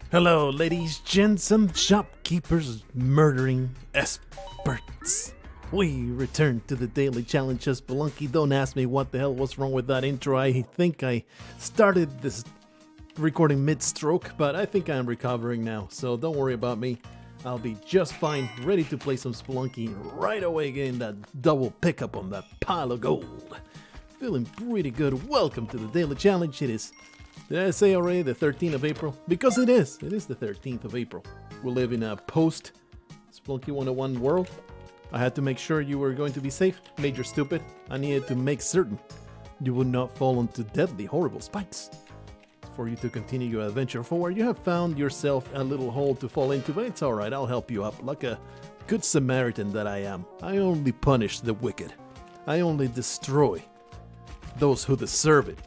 Hello, ladies, gents, and shopkeepers murdering experts. We return to the daily challenge as Spelunky. Don't ask me what the hell was wrong with that intro. I think I started this recording mid-stroke, but I think I'm recovering now, so don't worry about me. I'll be just fine, ready to play some Spelunky right away, getting that double pickup on that pile of gold. Feeling pretty good. Welcome to the daily challenge. It is, did I say already, the 13th of April? Because it is the 13th of April. We live in a post-Spelunky 101 world. I had to make sure you were going to be safe. Major stupid. I needed to make certain you would not fall into deadly, horrible spikes. For you to continue your adventure forward, you have found yourself a little hole to fall into, but it's alright, I'll help you up. Like a good Samaritan that I am. I only punish the wicked. I only destroy those who deserve it.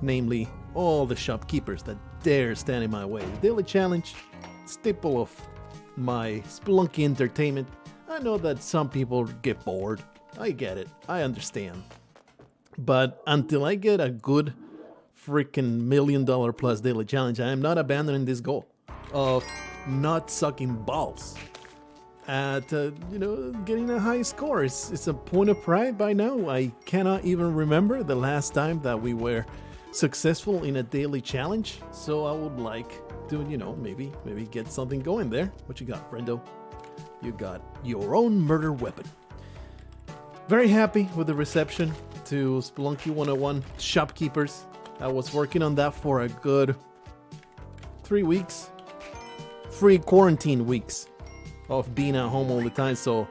Namely, all the shopkeepers that dare stand in my way. The daily challenge, staple of my Spelunky entertainment. I know that some people get bored. I get it. I understand. But until I get a good freaking $1 million plus daily challenge, I am not abandoning this goal of not sucking balls at getting a high score. It's a point of pride by now. I cannot even remember the last time that we were successful in a daily challenge, so I would like to maybe get something going there. What you got, friendo? You got your own murder weapon. Very happy with the reception to Spelunky 101 shopkeepers. I was working on that for a good 3 weeks, 3 quarantine weeks of being at home all the time, so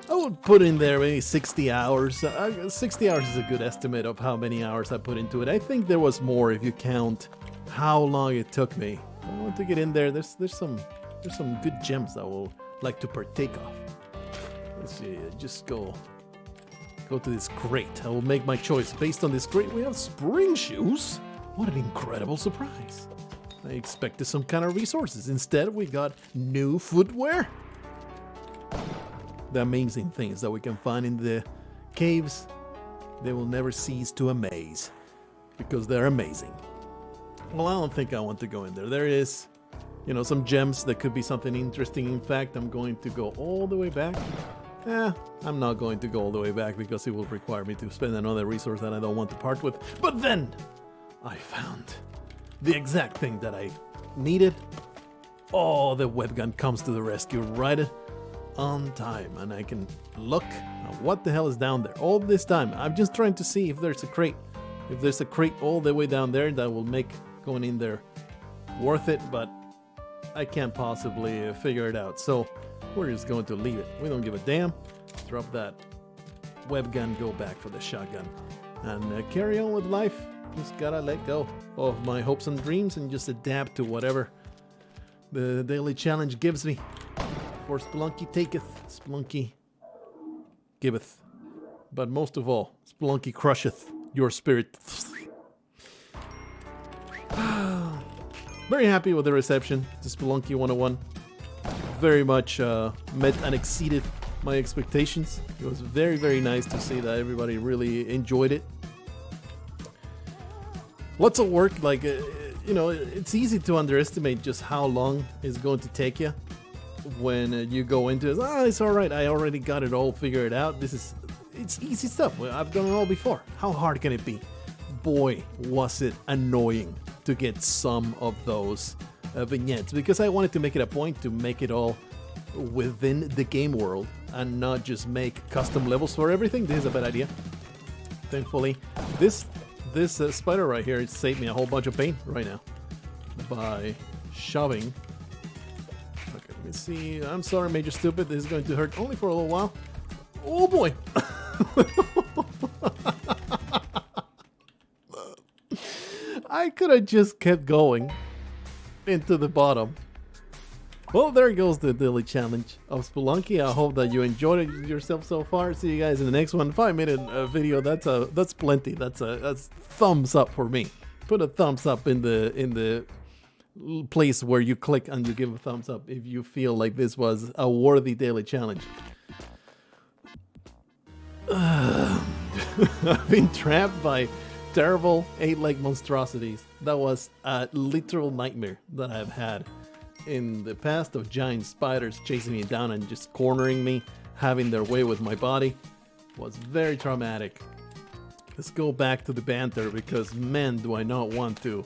I would put in there maybe 60 hours. 60 hours is a good estimate of how many hours I put into it. I think there was more if you count how long it took me. I want to get in there. There's some good gems I will like to partake of. Let's see, just go to this crate. I will make my choice based on this crate. We have spring shoes. What an incredible surprise. I expected some kind of resources. Instead, we got new footwear. The amazing things that we can find in the caves, they will never cease to amaze because they're amazing. Well, I don't think I want to go in there. There is, some gems that could be something interesting. In fact, I'm going to go all the way back. I'm not going to go all the way back because it will require me to spend another resource that I don't want to part with. But then I found the exact thing that I needed. Oh, the webgun comes to the rescue right on time, and I can look at what the hell is down there. All this time, I'm just trying to see if there's a crate. If there's a crate all the way down there, that will make going in there worth it, but I can't possibly figure it out. So we're just going to leave it. We don't give a damn. Drop that webgun, go back for the shotgun, and carry on with life. Just gotta let go of my hopes and dreams and just adapt to whatever the daily challenge gives me. For Spelunky taketh, Spelunky giveth. But most of all, Spelunky crusheth your spirit. Very happy with the reception to Spelunky 101. Very much met and exceeded my expectations. It was very, very nice to see that everybody really enjoyed it. Lots of work, it's easy to underestimate just how long it's going to take you when you go into it. It's alright, I already got it all figured out. It's easy stuff. I've done it all before. How hard can it be? Boy, was it annoying to get some of those vignettes, because I wanted to make it a point to make it all within the game world and not just make custom levels for everything. This is a bad idea. Thankfully, this spider right here, it saved me a whole bunch of pain right now by shoving. Okay, let me see. I'm sorry, Major Stupid. This is going to hurt only for a little while. Oh boy! I could have just kept going into the bottom. Well, there goes the daily challenge of Spelunky. I hope that you enjoyed it yourself so far. See you guys in the next one. 5-minute video. That's plenty. That's thumbs up for me. Put a thumbs up in the place where you click and you give a thumbs up if you feel like this was a worthy daily challenge. I've been trapped by terrible 8-leg monstrosities. That was a literal nightmare that I've had in the past, of giant spiders chasing me down and just cornering me, having their way with my body. Was very traumatic. Let's go back to the banter, because man, do I not want to.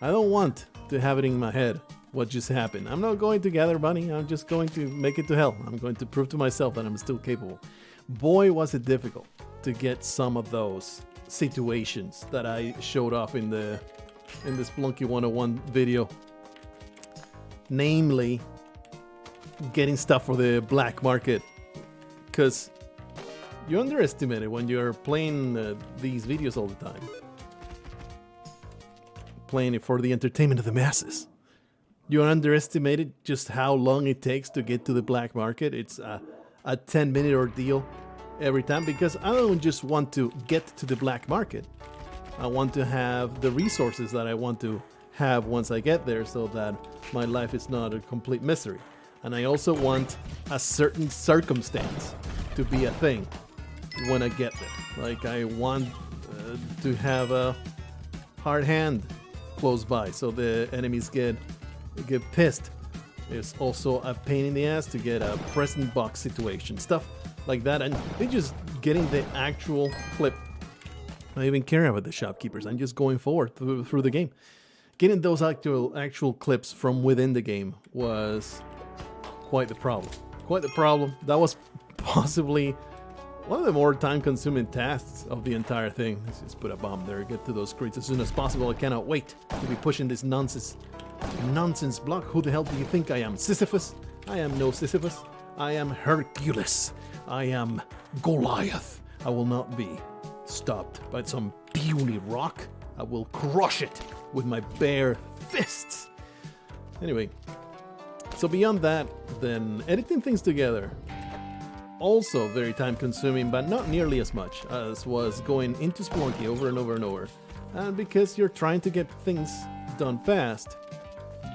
I don't want to have it in my head what just happened. I'm not going to gather money. I'm just going to make it to hell. I'm going to prove to myself that I'm still capable. Boy, was it difficult to get some of those situations that I showed off in the Spelunky 101 video. Namely, getting stuff for the black market. Because you underestimate it when you're playing these videos all the time. Playing it for the entertainment of the masses. You underestimated just how long it takes to get to the black market. It's a 10-minute ordeal every time, because I don't just want to get to the black market. I want to have the resources that I want to have once I get there, so that my life is not a complete misery. And I also want a certain circumstance to be a thing when I get there. Like, I want to have a hard hand close by, so the enemies get pissed. There's also a pain in the ass to get a present box situation, stuff like that, and they just getting the actual clip. I don't even care about the shopkeepers. I'm just going forward through the game. Getting those actual clips from within the game was quite the problem. Quite the problem. That was possibly one of the more time-consuming tasks of the entire thing. Let's just put a bomb there. Get to those crates as soon as possible. I cannot wait to be pushing this nonsense block. Who the hell do you think I am? Sisyphus? I am no Sisyphus. I am Hercules. I am Goliath. I will not be stopped by some puny rock. I will crush it with my bare fists. Anyway, so beyond that, then editing things together, also very time consuming, but not nearly as much as was going into Spelunky over and over and over. And because you're trying to get things done fast,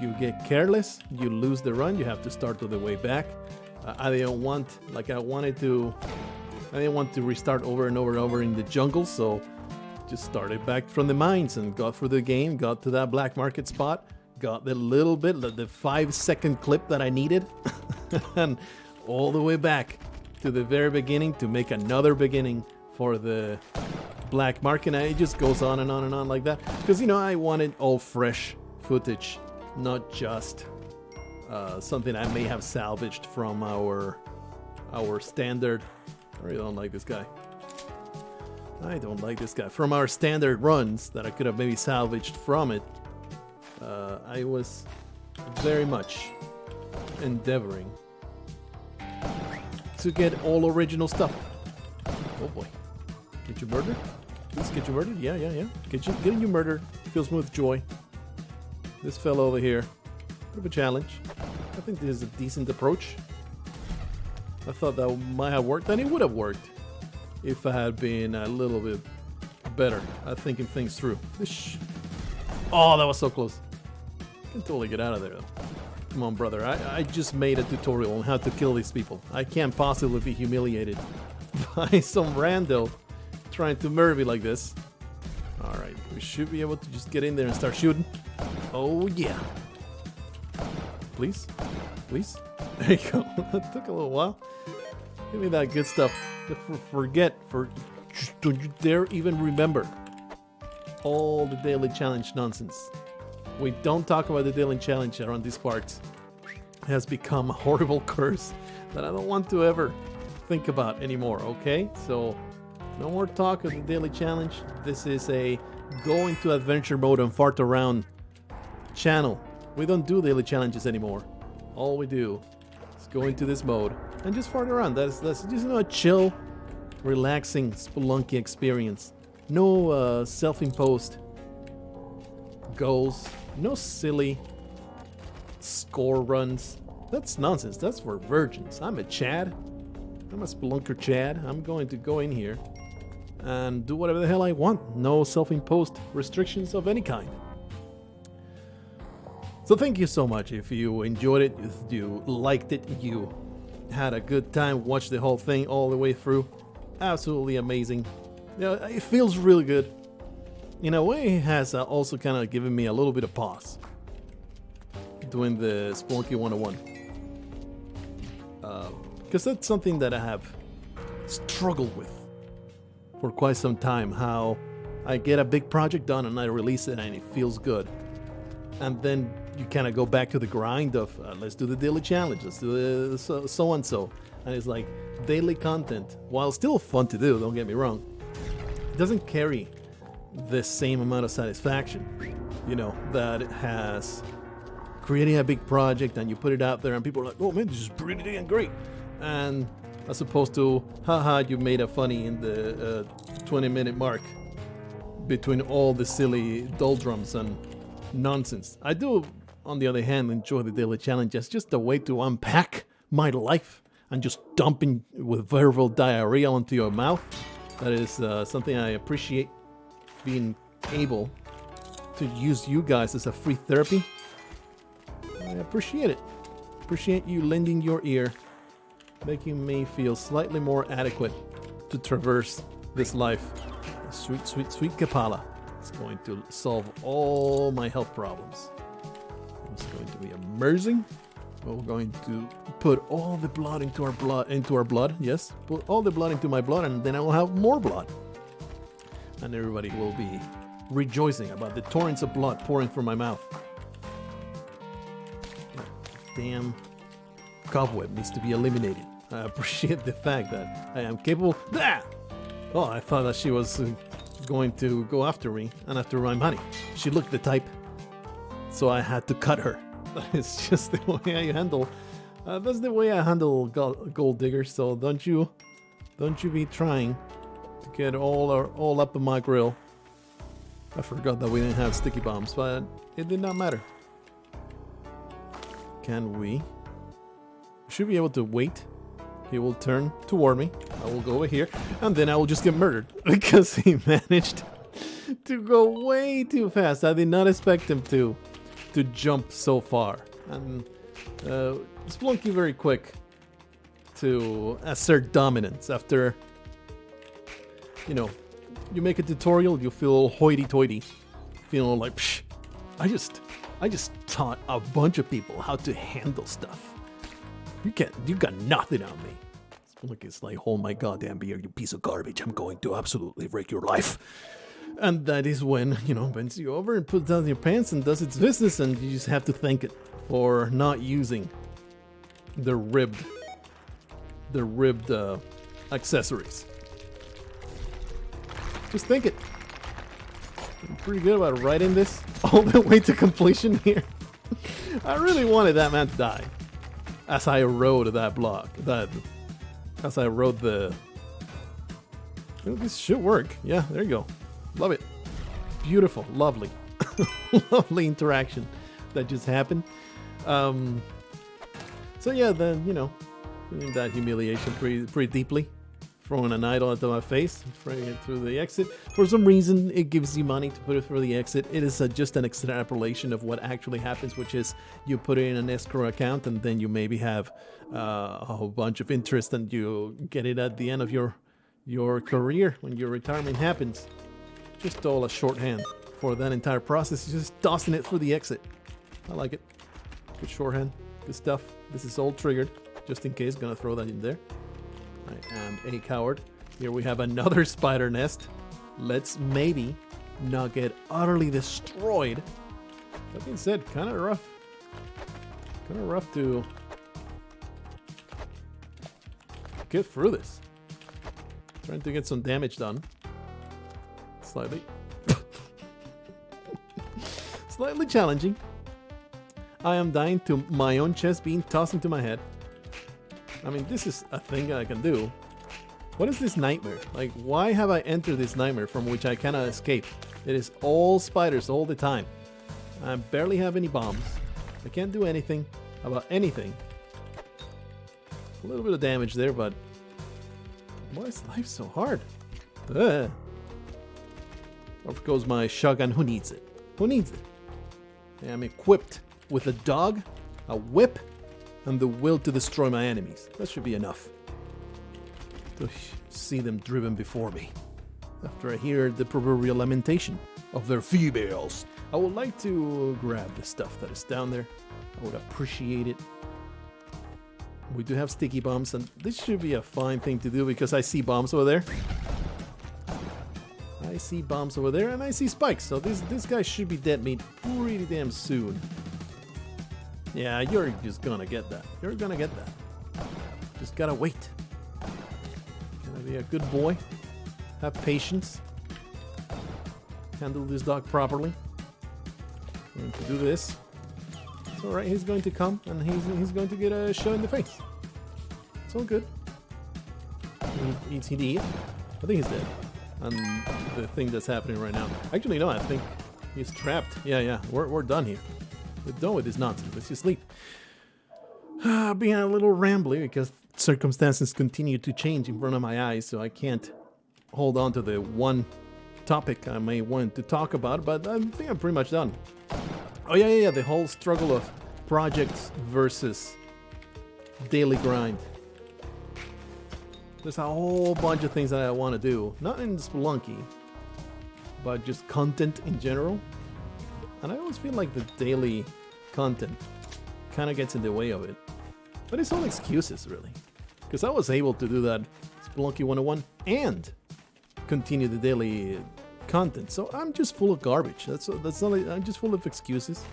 you get careless, you lose the run, you have to start on the way back. I didn't want to restart over and over and over in the jungle, so just started back from the mines and got through the game, got to that black market spot, got the little bit, the 5-second clip that I needed, and all the way back to the very beginning to make another beginning for the black market. And it just goes on and on and on like that, because, you know, I wanted all fresh footage, not just something I may have salvaged from our standard. I really don't like this guy. I don't like this guy. From our standard runs that I could have maybe salvaged from it. I was very much endeavoring to get all original stuff. Oh boy. Get you murdered? Please get you murdered? Yeah. Getting you murdered fills me with joy. This fellow over here, bit of a challenge. I think this is a decent approach. I thought that might have worked, and it would have worked if I had been a little bit better at thinking things through. Oh, that was so close. I can totally get out of there, though. Come on, brother. I just made a tutorial on how to kill these people. I can't possibly be humiliated by some rando trying to murder me like this. Alright, we should be able to just get in there and start shooting. Oh, yeah. Please? Please? There you go. That took a little while. Give me that good stuff. Don't you dare even remember all the daily challenge nonsense. We don't talk about the daily challenge around these parts. It has become a horrible curse that I don't want to ever think about anymore, okay? So, no more talk of the daily challenge. This is a go into adventure mode and fart around channel. We don't do daily challenges anymore. All we do is go into this mode and just fart around. That's just, you know, a chill, relaxing Spelunky experience. No self-imposed goals. No silly score runs. That's nonsense. That's for virgins. I'm a Chad. I'm a Spelunker Chad. I'm going to go in here and do whatever the hell I want. No self-imposed restrictions of any kind. So thank you so much. If you enjoyed it, if you liked it, you had a good time, watched the whole thing all the way through. Absolutely amazing. Yeah, it feels really good in a way, has also kind of given me a little bit of pause doing the Spelunky 101. Because that's something that I have struggled with for quite some time. How I get a big project done and I release it and it feels good. And then you kind of go back to the grind of let's do the daily challenge, let's do the so and so. And it's like daily content, while still fun to do, don't get me wrong, it doesn't carry the same amount of satisfaction, you know, that it has creating a big project and you put it out there and people are like, oh man, this is pretty damn great. And as opposed to, haha, you made a funny in the 20-minute mark between all the silly doldrums and nonsense. I do, on the other hand, enjoy the daily challenge as just a way to unpack my life and just dumping with verbal diarrhea onto your mouth. That is something I appreciate, being able to use you guys as a free therapy. I appreciate it. Appreciate you lending your ear, making me feel slightly more adequate to traverse this life. Sweet, sweet, sweet Kapala. It's going to solve all my health problems. It's going to be amazing. We're going to put all the blood into our blood. Yes, put all the blood into my blood, and then I will have more blood. And everybody will be rejoicing about the torrents of blood pouring from my mouth. That damn cobweb needs to be eliminated. I appreciate the fact that I am capable. Ah! Oh, I thought that she was going to go after me and after my money. She looked the type, so I had to cut her. It's just the way I handle. That's the way I handle gold diggers. So don't you be trying to get all up in my grill. I forgot that we didn't have sticky bombs, but it did not matter. Can we? Should be able to wait. He will turn toward me. I will go over here, and then I will just get murdered because he managed to go way too fast. I did not expect him to jump so far. And Spelunky very quick to assert dominance after, you know, you make a tutorial, you feel hoity-toity, feeling like, psh, I just taught a bunch of people how to handle stuff. You got nothing on me. It's like, hold my goddamn beer, you piece of garbage. I'm going to absolutely wreck your life. And that is when, you know, bends you over and puts down your pants and does its business, and you just have to thank it for not using the ribbed accessories. Just think it. I'm pretty good about writing this all the way to completion here. I really wanted that man to die as I wrote that block. As I wrote the... This should work. Yeah, there you go. Love it. Beautiful. Lovely. Lovely interaction that just happened. So yeah, then, you know, that humiliation pretty deeply. Throwing an idol into my face, throwing it through the exit. For some reason, it gives you money to put it through the exit. It is just an extrapolation of what actually happens, which is you put it in an escrow account, and then you maybe have a whole bunch of interest, and you get it at the end of your career when your retirement happens. Just all a shorthand for that entire process. You're just tossing it through the exit. I like it. Good shorthand. Good stuff. This is all triggered, just in case. Gonna throw that in there. I am a coward. Here we have another spider nest. Let's maybe not get utterly destroyed. That being said, kind of rough. Kind of rough to get through this. Trying to get some damage done. Slightly. Slightly challenging. I am dying to my own chest being tossed into my head. I mean, this is a thing I can do. What is this nightmare? Like, why have I entered this nightmare from which I cannot escape? It is all spiders all the time. I barely have any bombs. I can't do anything about anything. A little bit of damage there, but why is life so hard? Off goes my shotgun. Who needs it? Who needs it? I am equipped with a dog, a whip, and the will to destroy my enemies. That should be enough to see them driven before me. After I hear the proverbial lamentation of their females. I would like to grab the stuff that is down there. I would appreciate it. We do have sticky bombs, and this should be a fine thing to do because I see bombs over there. I see bombs over there, and I see spikes. So this guy should be dead meat pretty damn soon. Yeah, you're just gonna get that. You're gonna get that. Just gotta wait. Gotta be a good boy. Have patience. Handle this dog properly. Going to do this. It's alright, he's going to come and he's going to get a shot in the face. It's all good. He's dead. I think he's dead. And the thing that's happening right now. Actually, no, I think he's trapped. Yeah, we're done here. We're done with this nonsense. Let's just sleep. Being a little rambly because circumstances continue to change in front of my eyes, so I can't hold on to the one topic I may want to talk about, but I think I'm pretty much done. Oh yeah, the whole struggle of projects versus daily grind. There's a whole bunch of things that I want to do, not in Spelunky, but just content in general. And I always feel like the daily content kind of gets in the way of it. But it's all excuses, really. Because I was able to do that Spelunky 101 and continue the daily content. So I'm just full of garbage. That's not. I'm just full of excuses.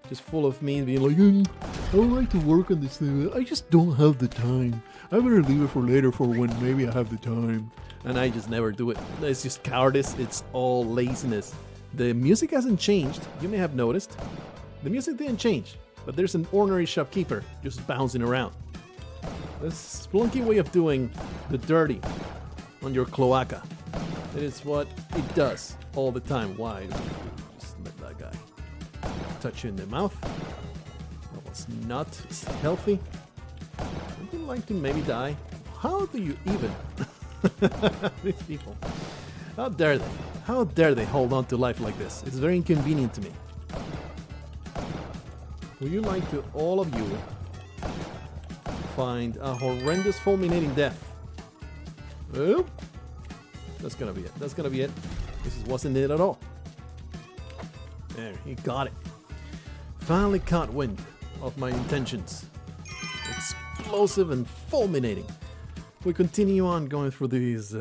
Just full of me being like, I would like to work on this thing. I just don't have the time. I better leave it for later for when maybe I have the time. And I just never do it. It's just cowardice. It's all laziness. The music hasn't changed. You may have noticed. The music didn't change. But there's an ornery shopkeeper just bouncing around. This Spelunky way of doing the dirty on your cloaca. It is what it does all the time. Why do you just let that guy touch you in the mouth? That was not healthy. Would you like to maybe die? How do you even? These people. How dare they? How dare they hold on to life like this? It's very inconvenient to me. Would you like to, all of you, find a horrendous fulminating death? Oop. That's gonna be it. That's gonna be it. This wasn't it at all. There, he got it. Finally caught wind of my intentions. Explosive and fulminating. We continue on going through these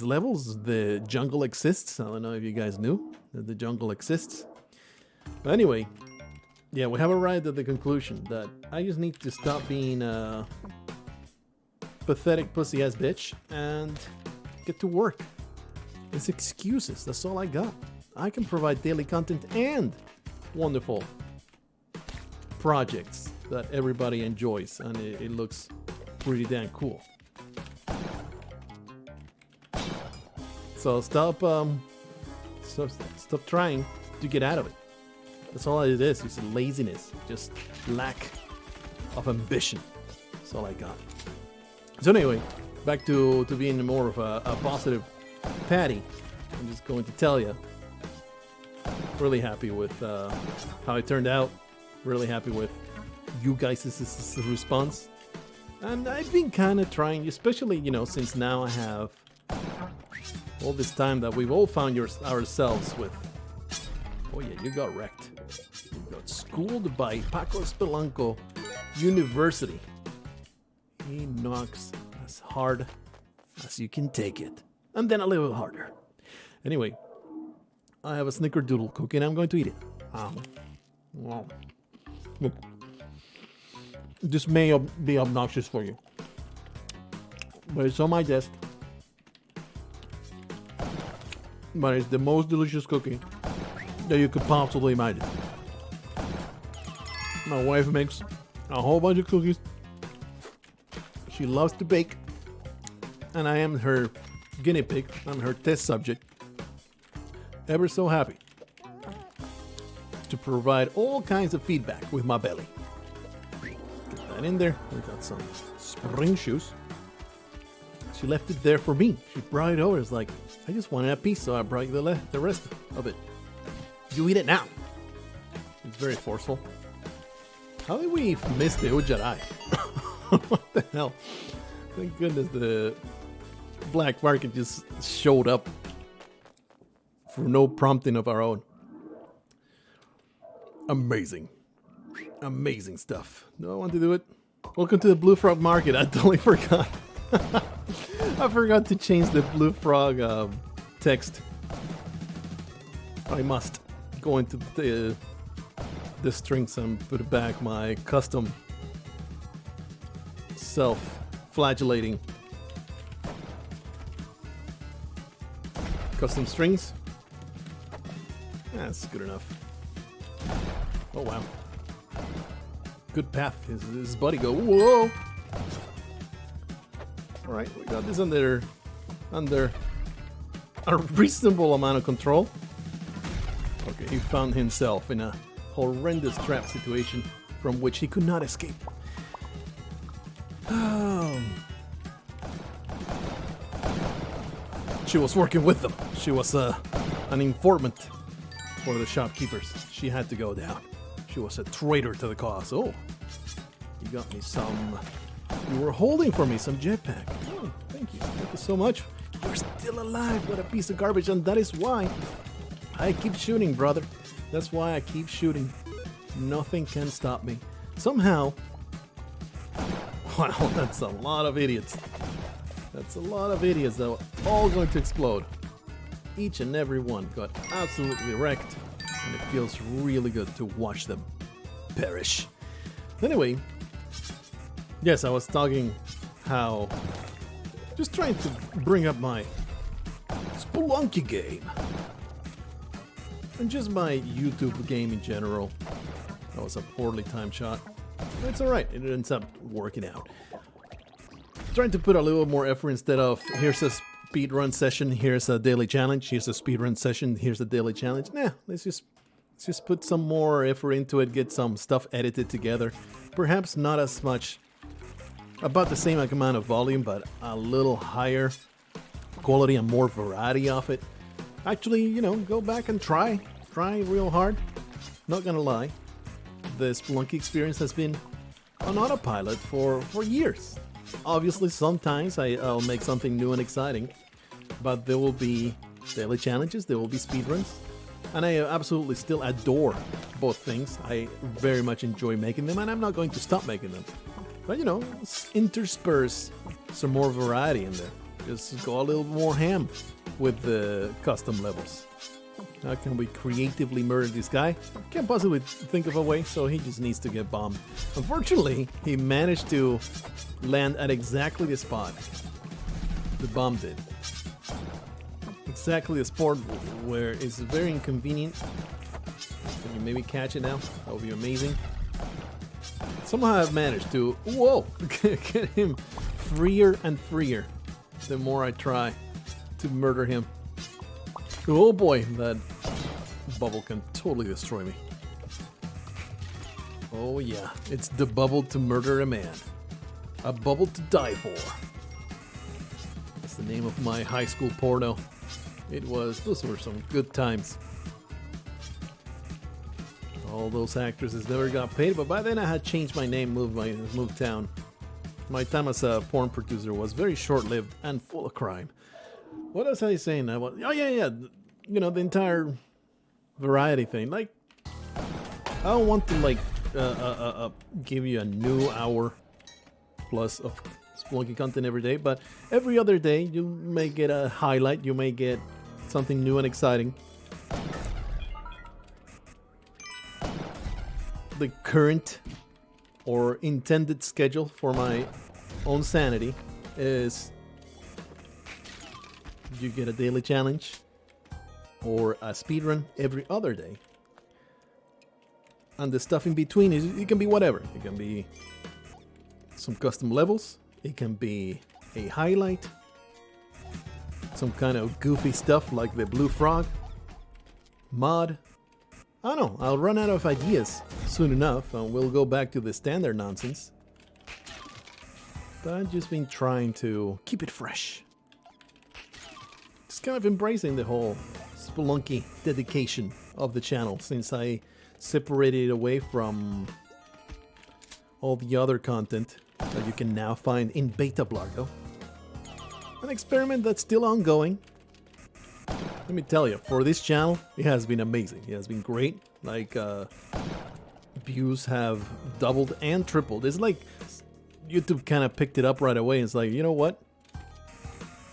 levels. The jungle exists. I don't know if you guys knew that the jungle exists. But anyway, yeah, we have arrived at the conclusion that I just need to stop being a pathetic pussy-ass bitch and get to work. It's excuses. That's all I got. I can provide daily content and wonderful projects that everybody enjoys, and it looks pretty damn cool. So stop trying to get out of it. That's all it is. It's laziness, just lack of ambition. That's all I got. So anyway, back to being more of a positive Patty. I'm just going to tell you, really happy with how it turned out. Really happy with you guys' response. And I've been kind of trying, especially, since now I have all this time that we've all found ourselves with. Oh yeah, you got wrecked. You got schooled by Paco Spelunky University. He knocks as hard as you can take it. And then a little harder. Anyway, I have a snickerdoodle cookie and I'm going to eat it. Wow. Look. This may be obnoxious for you, but it's on my desk. But it's the most delicious cookie that you could possibly imagine. My wife makes a whole bunch of cookies. She loves to bake, and I am her guinea pig. I'm her test subject. Ever so happy to provide all kinds of feedback with my belly. Get that in there. We got some spring shoes. She left it there for me. She brought it over. It's like, I just wanted a piece, so I brought you the rest of it. You eat it now. It's very forceful. How did we miss the Ujjarai? What the hell? Thank goodness the black market just showed up through no prompting of our own. Amazing. Amazing stuff. Do I want to do it? Welcome to the Blue Frog Market. I totally forgot. I forgot to change the Blue Frog text. I must go into the strings and put back my custom self-flagellating custom strings. That's good enough. Oh wow. Good path. His buddy go, whoa! Alright, we got this under a reasonable amount of control. Okay, he found himself in a horrendous trap situation from which he could not escape. She was working with them. She was an informant for the shopkeepers. She had to go down. She was a traitor to the cause. Oh, you got me some. You were holding for me some jetpack. Oh, thank you. Thank you so much. You're still alive. What a piece of garbage. And that is why I keep shooting, brother. That's why I keep shooting. Nothing can stop me. Somehow. Wow, that's a lot of idiots. That's a lot of idiots that were all going to explode. Each and every one got absolutely wrecked. And it feels really good to watch them perish. Anyway, yes, I was talking how just trying to bring up my Spelunky game and just my YouTube game in general. That was a poorly timed shot. It's alright, it ends up working out. Trying to put a little more effort instead of here's a speedrun session, here's a daily challenge, here's a speedrun session, here's a daily challenge. Nah, let's just put some more effort into it, get some stuff edited together. Perhaps not as much, about the same amount of volume, but a little higher quality and more variety of it. Actually, you know, go back and try real hard. Not gonna lie, the Spelunky experience has been on autopilot for years. Obviously, sometimes I'll make something new and exciting, but there will be daily challenges, there will be speedruns, and I absolutely still adore both things. I very much enjoy making them, and I'm not going to stop making them. But you know, intersperse some more variety in there. Just go a little more ham with the custom levels. How can we creatively murder this guy? Can't possibly think of a way, so he just needs to get bombed. Unfortunately, he managed to land at exactly the spot the bomb did. Exactly the spot where it's very inconvenient. Can you maybe catch it now? That would be amazing. Somehow I've managed to, whoa, get him freer and freer the more I try to murder him. Oh boy, that bubble can totally destroy me. Oh yeah, it's the bubble to murder a man. A bubble to die for. That's the name of my high school porno. Those were some good times. All those actresses never got paid, but by then I had changed my name, moved town. My time as a porn producer was very short-lived and full of crime. What else are you saying? Oh yeah, you know, the entire variety thing. Like, I don't want to like give you a new hour plus of Spelunky content every day, but every other day you may get a highlight, you may get something new and exciting. The current or intended schedule for my own sanity is you get a daily challenge or a speedrun every other day. And the stuff in between, it can be whatever. It can be some custom levels. It can be a highlight. Some kind of goofy stuff like the Blue Frog mod. I don't know. I'll run out of ideas soon enough and we'll go back to the standard nonsense. But I've just been trying to keep it fresh. Just kind of embracing the whole Spelunky dedication of the channel since I separated it away from all the other content that you can now find in beta Blargh. An experiment that's still ongoing. let me tell you, for this channel, it has been amazing. It has been great. Like, views have doubled and tripled. It's like YouTube kind of picked it up right away. It's like, you know what?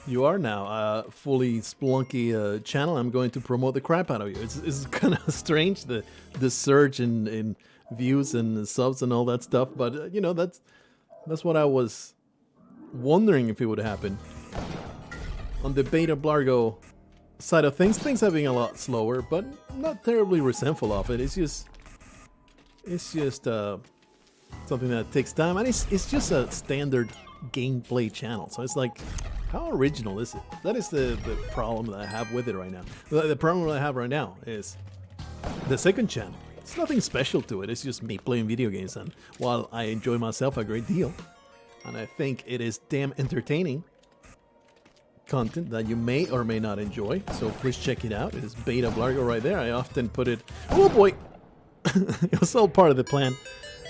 You are now a fully Spelunky channel. I'm going to promote the crap out of you. It's kind of strange, the surge in views and subs and all that stuff. But, you know, that's what I was wondering if it would happen. On the beta Blargh side of things have been a lot slower, but not terribly resentful of it. It's just something that takes time, and it's just a standard gameplay channel. So it's like, how original is it? That is the problem that I have with it right now. The problem that I have right now is the second channel. It's nothing special to it. It's just me playing video games, and while I enjoy myself a great deal, and I think it is damn entertaining content that you may or may not enjoy, so please check it out. It is beta Blargh right there. I often put it... Oh boy! It was all part of the plan.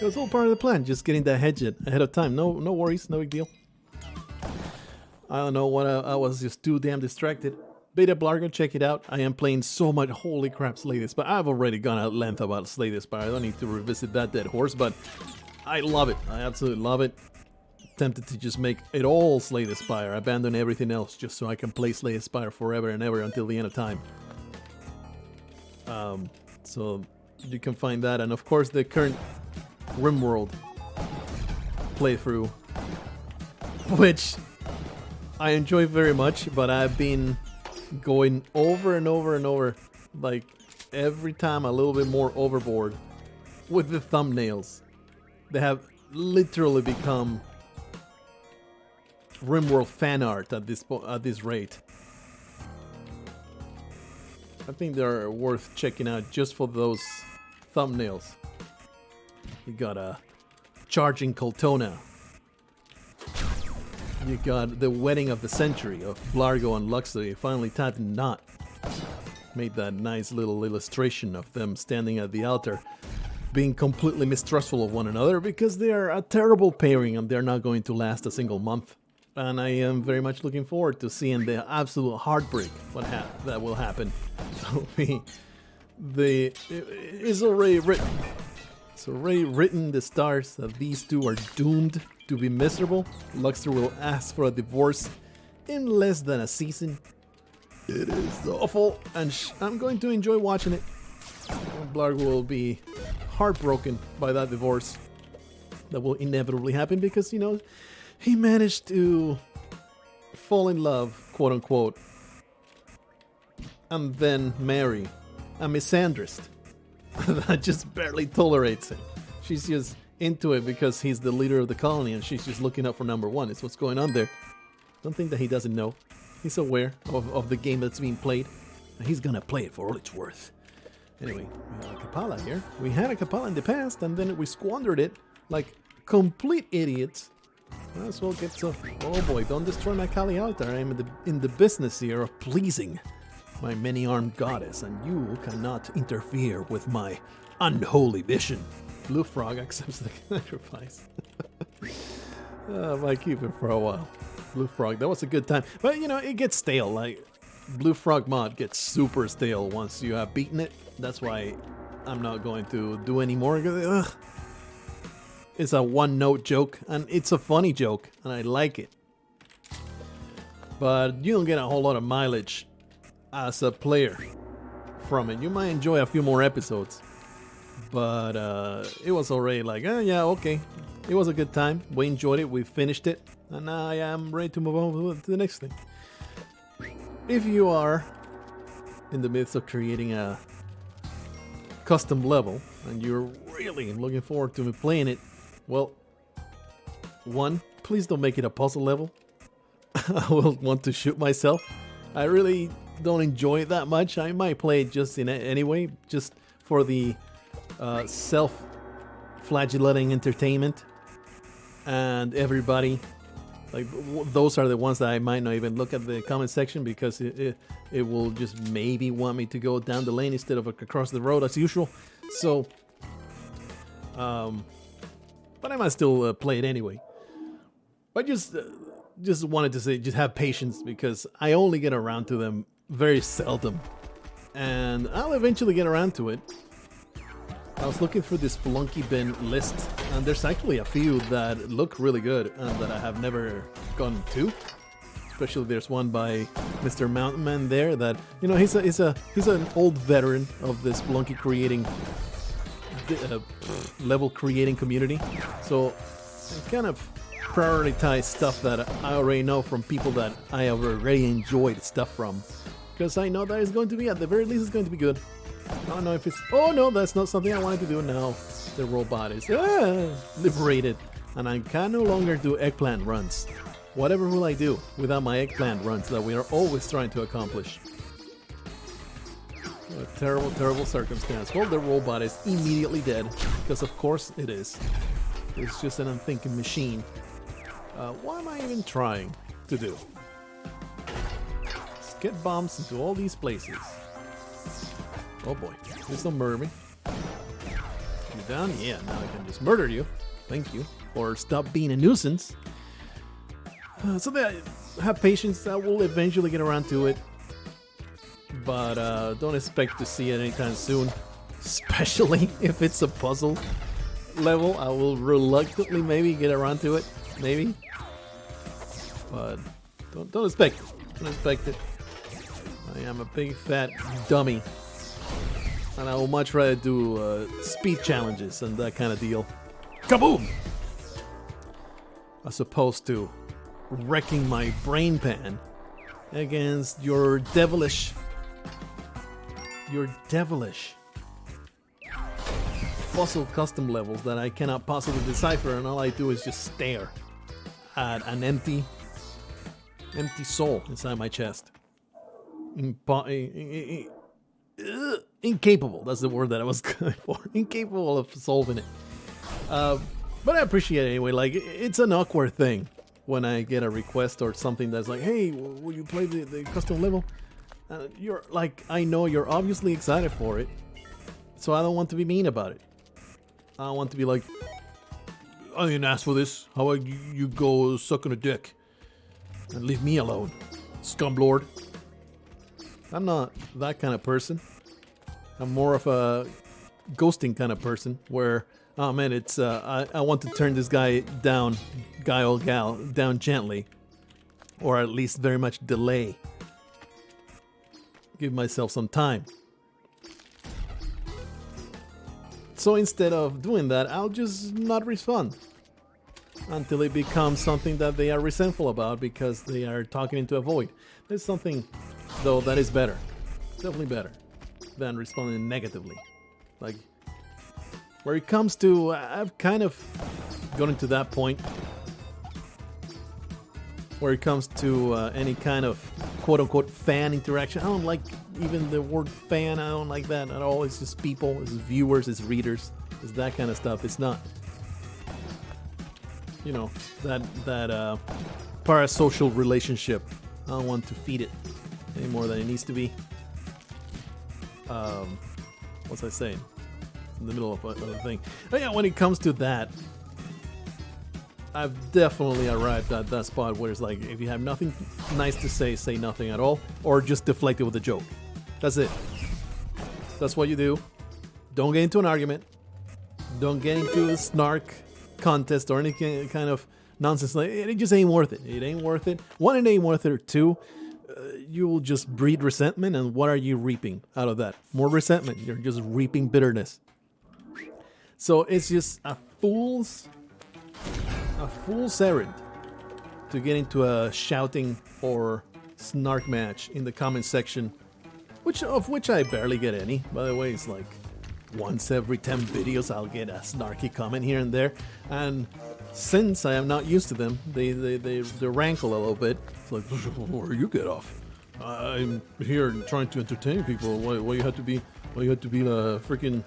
It was all part of the plan, just getting that hedge ahead of time. No worries, no big deal. I don't know what I was just too damn distracted. Beta Blargh, check it out. I am playing so much. Holy crap, Slay the Spire. I've already gone at length about Slay the Spire. I don't need to revisit that dead horse, but I love it. I absolutely love it. Tempted to just make it all Slay the Spire, abandon everything else just so I can play Slay the Spire forever and ever until the end of time. So you can find that, and of course the current RimWorld playthrough, which I enjoy very much, but I've been going over and over and over, like every time a little bit more overboard with the thumbnails. They have literally become RimWorld fan art at this rate. I think they're worth checking out just for those thumbnails. You got a Charging Coltona. You got the wedding of the century of Blargh and Luxury. Finally, Tat and Knot made that nice little illustration of them standing at the altar, being completely mistrustful of one another because they are a terrible pairing and they're not going to last a single month. And I am very much looking forward to seeing the absolute heartbreak that will happen. So it's already written. It's already written the stars that these two are doomed to be miserable. Luxor will ask for a divorce in less than a season. It is awful, and I'm going to enjoy watching it. Blargh will be heartbroken by that divorce that will inevitably happen because, you know, he managed to fall in love, quote unquote, and then marry a misandrist that just barely tolerates him. She's just into it because he's the leader of the colony and she's just looking up for number one. It's what's going on there. Don't think that he doesn't know. He's aware of the game that's being played, and he's gonna play it for all it's worth. Anyway, we have a Kapala here. We had a Kapala in the past, and then we squandered it like complete idiots. Might as well get so... Oh boy, don't destroy my Kali altar. I am in the business here of pleasing my many-armed goddess, and you cannot interfere with my unholy vision. Blue Frog accepts the sacrifice. I might keep it for a while. Blue Frog, that was a good time. But, you know, it gets stale. Like, Blue Frog mod gets super stale once you have beaten it. That's why I'm not going to do any more. Ugh. It's a one-note joke, and it's a funny joke, and I like it. But you don't get a whole lot of mileage as a player from it. You might enjoy a few more episodes, but it was already like, yeah, okay. It was a good time. We enjoyed it. We finished it, and now I am ready to move on to the next thing. If you are in the midst of creating a custom level, and you're really looking forward to me playing it, well, one, please don't make it a puzzle level. I will want to shoot myself. I really don't enjoy it that much. I might play it just in it anyway, just for the self-flagellating entertainment. And everybody, like, those are the ones that I might not even look at the comment section because it will just maybe want me to go down the lane instead of across the road as usual. So, but I might still play it anyway. But just wanted to say, just have patience because I only get around to them very seldom. And I'll eventually get around to it. I was looking through this Spelunky bin list, and there's actually a few that look really good and that I have never gone to. Especially there's one by Mr. Mountain Man there that, you know, he's an old veteran of the Spelunky creating level creating community. So I kind of prioritize stuff that I already know from people that I have already enjoyed stuff from, because I know that it's going to be, at the very least, it's going to be good. I don't know if it's... Oh no, that's not something I wanted to do now. The robot is liberated, and I can no longer do eggplant runs. Whatever will I do without my eggplant runs that we are always trying to accomplish? What a terrible, terrible circumstance. Well, the robot is immediately dead, because of course it is. It's just an unthinking machine. What am I even trying to do? Let's get bombs into all these places. Oh boy, please don't murder me. You down? Yeah, now I can just murder you. Thank you. Or stop being a nuisance. So that, have patience, I will eventually get around to it. But don't expect to see it anytime soon. Especially if it's a puzzle level. I will reluctantly maybe get around to it. Maybe. But don't expect it. Don't expect it. I am a big fat dummy. And I will much rather do speed challenges and that kind of deal. Kaboom! As opposed to wrecking my brain pan against your devilish puzzle custom levels that I cannot possibly decipher, and all I do is just stare at an empty soul inside my chest. Incapable, that's the word that I was going for. Incapable of solving it. But I appreciate it anyway. Like, it's an awkward thing when I get a request or something that's like, hey, will you play the custom level? You're like, I know you're obviously excited for it, so I don't want to be mean about it. I don't want to be like, I didn't ask for this. How about you go suck on a dick and leave me alone, scumlord? I'm not that kind of person. I'm more of a ghosting kind of person where, oh man, it's I want to turn this guy down, guy or gal, down gently, or at least very much delay. Give myself some time. So instead of doing that, I'll just not respond until it becomes something that they are resentful about because they are talking into a void. There's something, though, that is better. Definitely better than responding negatively. Like, where it comes to, I've kind of gotten to that point where it comes to any kind of quote-unquote fan interaction. I don't like even the word fan. I don't like that at all. It's just people, it's viewers, it's readers, it's that kind of stuff. It's not, you know, that parasocial relationship. I don't want to feed it any more than it needs to be. What's I saying? In the middle of a thing. But yeah, when it comes to that, I've definitely arrived at that spot where it's like, if you have nothing nice to say, say nothing at all, or just deflect it with a joke. That's it. That's what you do. Don't get into an argument. Don't get into a snark contest or any kind of nonsense. Like, it just ain't worth it. It ain't worth it. One, it ain't worth it. Or two, you will just breed resentment, and what are you reaping out of that? More resentment. You're just reaping bitterness. So it's just a fool's errand to get into a shouting or snark match in the comment section, which I barely get any. By the way, it's like once every 10 videos I'll get a snarky comment here and there, and since I am not used to them, they rankle a little bit. It's like, where you get off? I'm here trying to entertain people. Why you have to be a freaking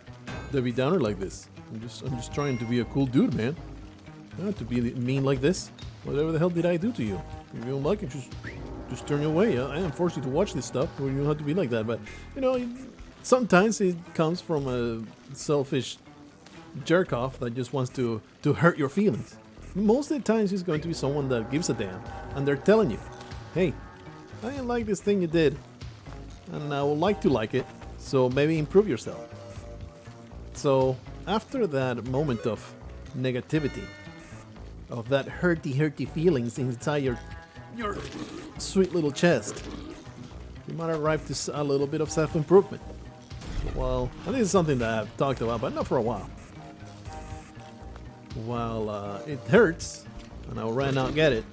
Debbie Downer like this? I'm just trying to be a cool dude, man. Not to be mean like this. Whatever the hell did I do to you? If you don't like it, just turn your way. I am forced you to watch this stuff, or you don't have to be like that. But you know, sometimes it comes from a selfish jerk off that just wants to hurt your feelings. Most of the times, it's going to be someone that gives a damn, and they're telling you, "Hey, I didn't like this thing you did. and I would like to like it, so maybe improve yourself. So after that moment of negativity, of that hurty feelings inside your sweet little chest, you might arrive to a little bit of self-improvement. Well, this is something that I've talked about, but not for a while. While it hurts, and I will right now get it,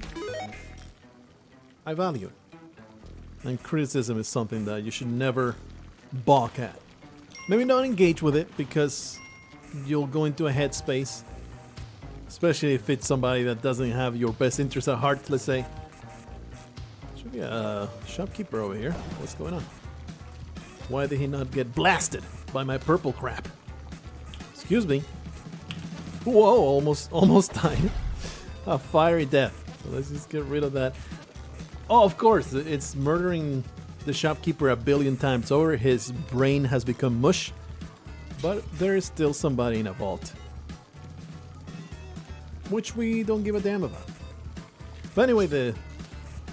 I value it. And criticism is something that you should never balk at. Maybe don't engage with it, because you'll go into a headspace, especially if it's somebody that doesn't have your best interest at heart, let's say. Should be a shopkeeper over here. What's going on? Why did he not get blasted by my purple crap? Excuse me. Whoa, almost died. A fiery death. So let's just get rid of that. Oh, of course, it's murdering the shopkeeper a billion times over. His brain has become mush. But there is still somebody in a vault, which we don't give a damn about. But anyway, the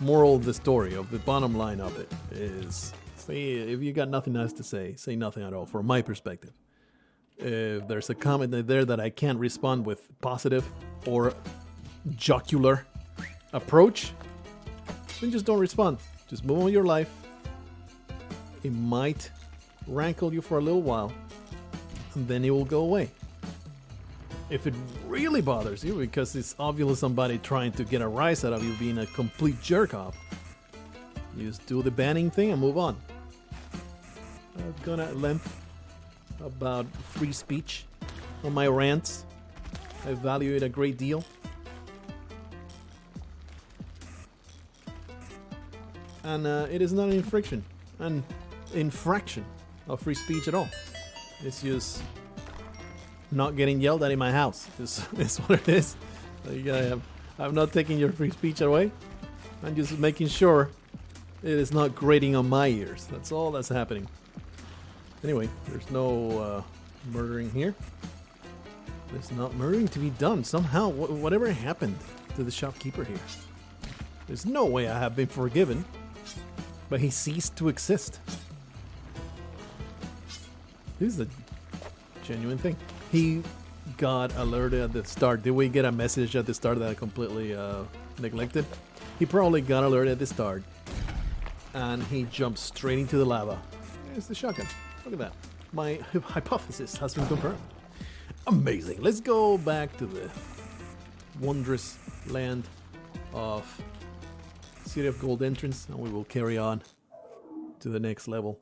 moral of the story, of the bottom line of it, is if you got nothing else to say nothing at all, from my perspective. If there's a comment there that I can't respond with positive or jocular approach, then just don't respond. Just move on with your life. It might rankle you for a little while, and then it will go away. If it really bothers you, because it's obviously somebody trying to get a rise out of you being a complete jerk-off, you just do the banning thing and move on. I've gone at length about free speech on my rants. I value it a great deal. And it is not an infraction of free speech at all. It's just not getting yelled at in my house. It's what it is. I'm not taking your free speech away. I'm just making sure it is not grating on my ears. That's all that's happening. Anyway, there's no murdering here. There's not murdering to be done. Somehow, whatever happened to the shopkeeper here? There's no way I have been forgiven. But he ceased to exist. This is a genuine thing. He got alerted at the start. Did we get a message at the start that I completely neglected? He probably got alerted at the start. And he jumped straight into the lava. It's the shotgun. Look at that. My hypothesis has been confirmed. Amazing. Let's go back to the wondrous land of City of Gold entrance, and we will carry on to the next level.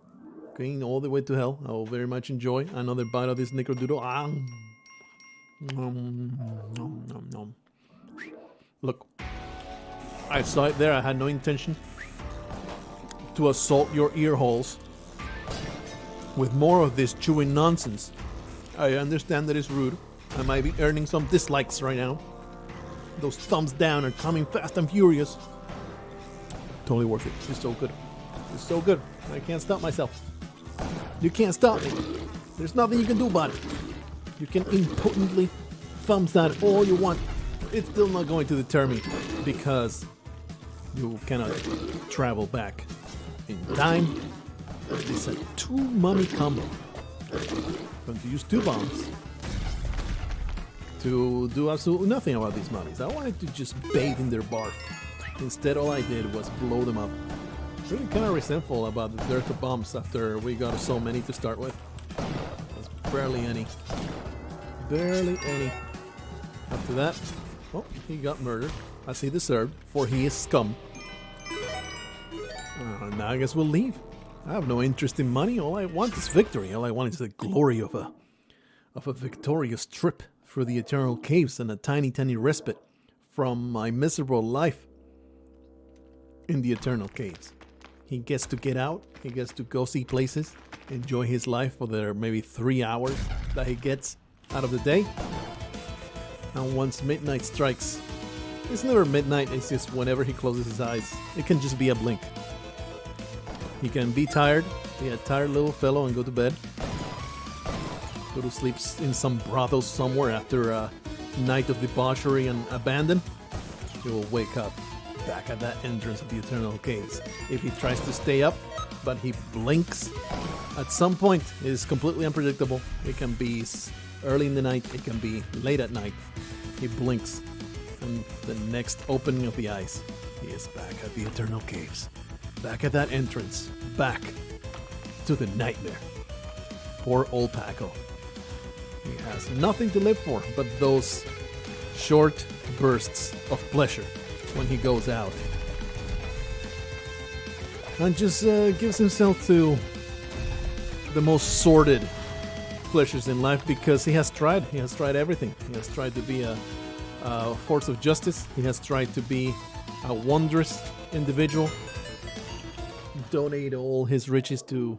Going all the way to hell. I will very much enjoy another bite of this Nickerdoodle. Look, I saw it there. I had no intention to assault your ear holes with more of this chewing nonsense. I understand that it's rude. I might be earning some dislikes right now. Those thumbs down are coming fast and furious. Totally worth it. It's so good. It's so good. I can't stop myself. You can't stop me. There's nothing you can do about it. You can impotently thumbs that all you want. It's still not going to deter me, because you cannot travel back in time. It's a 2-mummy combo. I'm going to use 2 bombs to do absolutely nothing about these mummies. I wanted to just bathe in their bark. Instead, all I did was blow them up. Really kind of resentful about the dearth of bombs after we got so many to start with. There's barely any. Barely any. After that, oh, he got murdered, as he deserved, for he is scum. Now I guess we'll leave. I have no interest in money. All I want is victory. All I want is the glory of a victorious trip through the eternal caves and a tiny respite from my miserable life in the eternal caves. He gets to get out. He gets to go see places, enjoy his life for the maybe 3 hours that he gets out of the day. And once midnight strikes, it's never midnight, it's just whenever he closes his eyes. It can just be a blink. He can be tired, be a tired little fellow, and go to bed. Go to sleep in some brothel somewhere after a night of debauchery and abandon. He will wake up back at that entrance of the eternal caves. If he tries to stay up, but he blinks. At some point, it is completely unpredictable. It can be early in the night, it can be late at night. He blinks, and the next opening of the eyes, he is back at the Eternal Caves. Back at that entrance. Back to the nightmare. Poor old Paco. He has nothing to live for but those short bursts of pleasure when he goes out. And just gives himself to the most sordid pleasures in life because he has tried everything. He has tried to be a force of justice. He has tried to be a wondrous individual. Donate all his riches to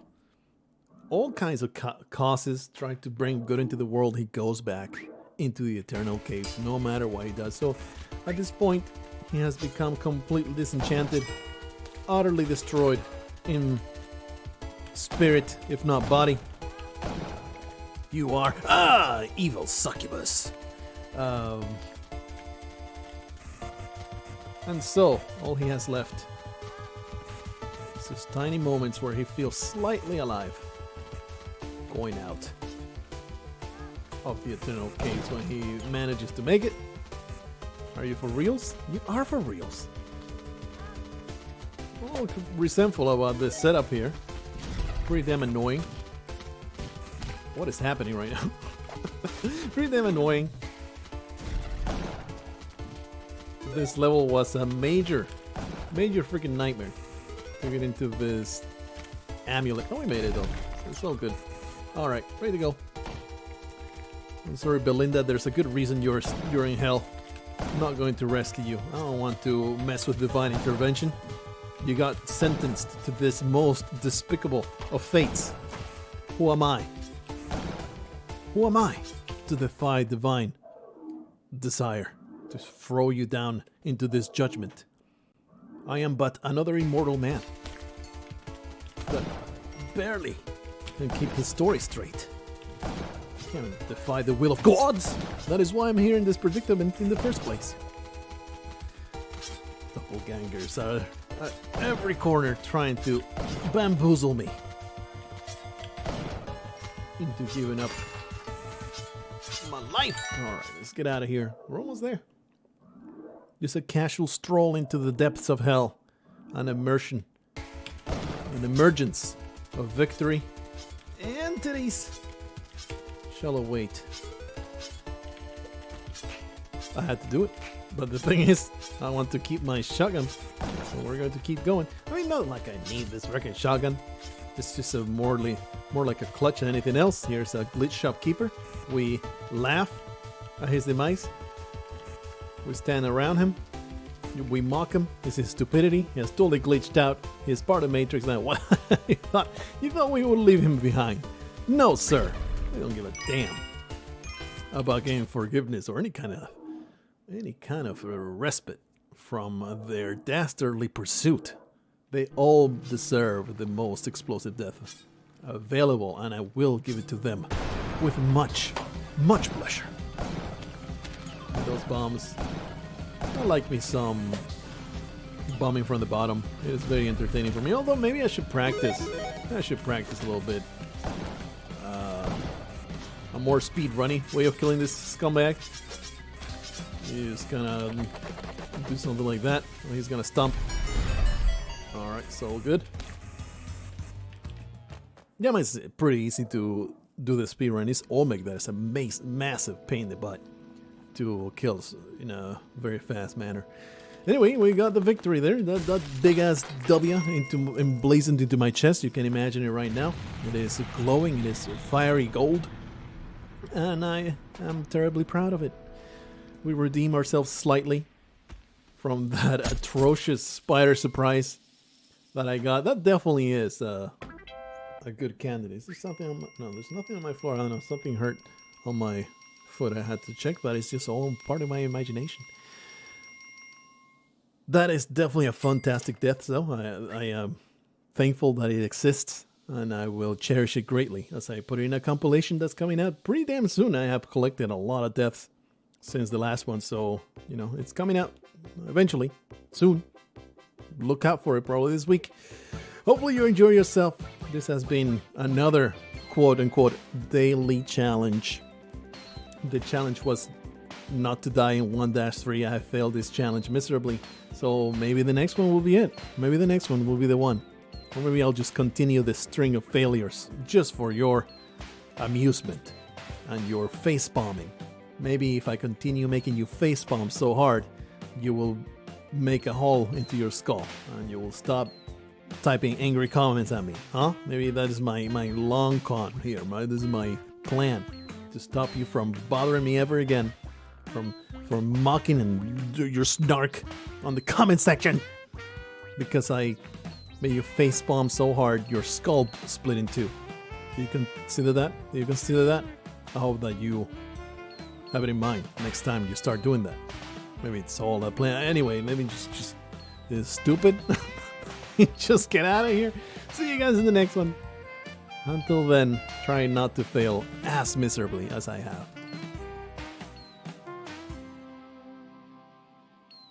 all kinds of causes, trying to bring good into the world. He goes back into the Eternal Caves no matter what he does. So at this point, he has become completely disenchanted, utterly destroyed in spirit, if not body. You are evil succubus. And so all he has left is these tiny moments where he feels slightly alive, going out of the Eternal Caves when he manages to make it. Are you for reals? You are for reals. Oh, resentful about this setup here. Pretty damn annoying. What is happening right now? Pretty damn annoying. This level was a major freaking nightmare to get into this amulet. Oh, we made it though. It's all good. Alright, ready to go. I'm sorry, Belinda, there's a good reason you're in hell. I'm not going to rescue you. I don't want to mess with divine intervention. You got sentenced to this most despicable of fates. Who am I? Who am I to defy divine desire, to throw you down into this judgment? I am but another immortal man that barely can keep his story straight. I can't defy the will of gods. That is why I'm here in this predicament in the first place. Doppelgangers are at every corner trying to bamboozle me into giving up my life. Alright, let's get out of here. We're almost there. Just a casual stroll into the depths of hell. An immersion. An emergence of victory and titties shall await. I had to do it. But the thing is, I want to keep my shotgun. So we're going to keep going. I mean, not like I need this freaking shotgun. It's just a more like a clutch than anything else. Here's a glitch shopkeeper. We laugh at his demise. We stand around him. We mock him. It's his stupidity. He has totally glitched out. He's part of Matrix now. What? you thought we would leave him behind? No, sir. We don't give a damn about getting forgiveness or any kind of respite from their dastardly pursuit. They all deserve the most explosive death available, and I will give it to them with much pleasure. Those bombs. I like me some bombing from the bottom. It is very entertaining for me, although maybe I should practice. a little bit. A more speed running way of killing this scumbag. He's gonna do something like that. He's gonna stomp. Alright, so good. Yeah, it's pretty easy to do the speed run. It's Omeg that is a massive pain in the butt to kill in a very fast manner. Anyway, we got the victory there. That big ass W emblazoned into my chest. You can imagine it right now. It is glowing. It is fiery gold. And I am terribly proud of it. We redeem ourselves slightly from that atrocious spider surprise that I got. That definitely is a good candidate. Is there something on my... No, there's nothing on my floor. I don't know. Something hurt on my foot. I had to check, but it's just all part of my imagination. That is definitely a fantastic death, though. I am thankful that it exists, and I will cherish it greatly as I put it in a compilation that's coming out pretty damn soon. I have collected a lot of deaths since the last one, so, you know, it's coming out eventually, soon. Look out for it, probably this week. Hopefully you enjoy yourself. This has been another quote-unquote daily challenge. The challenge was not to die in 1-3. I have failed this challenge miserably. So maybe the next one will be it. Maybe the next one will be the one. Or maybe I'll just continue this string of failures just for your amusement and your face palming. Maybe if I continue making you face palm so hard, you will make a hole into your skull and you will stop typing angry comments at me. Huh? Maybe that is my long con here. This is my plan to stop you from bothering me ever again. From mocking and your snark on the comment section. Because I made you face palm so hard your skull split in two. Do you consider that? Do you consider that? I hope that you have it in mind next time you start doing that. Maybe it's all a plan. Anyway, maybe just is stupid. Just get out of here. See you guys in the next one. Until then, try not to fail as miserably as I have.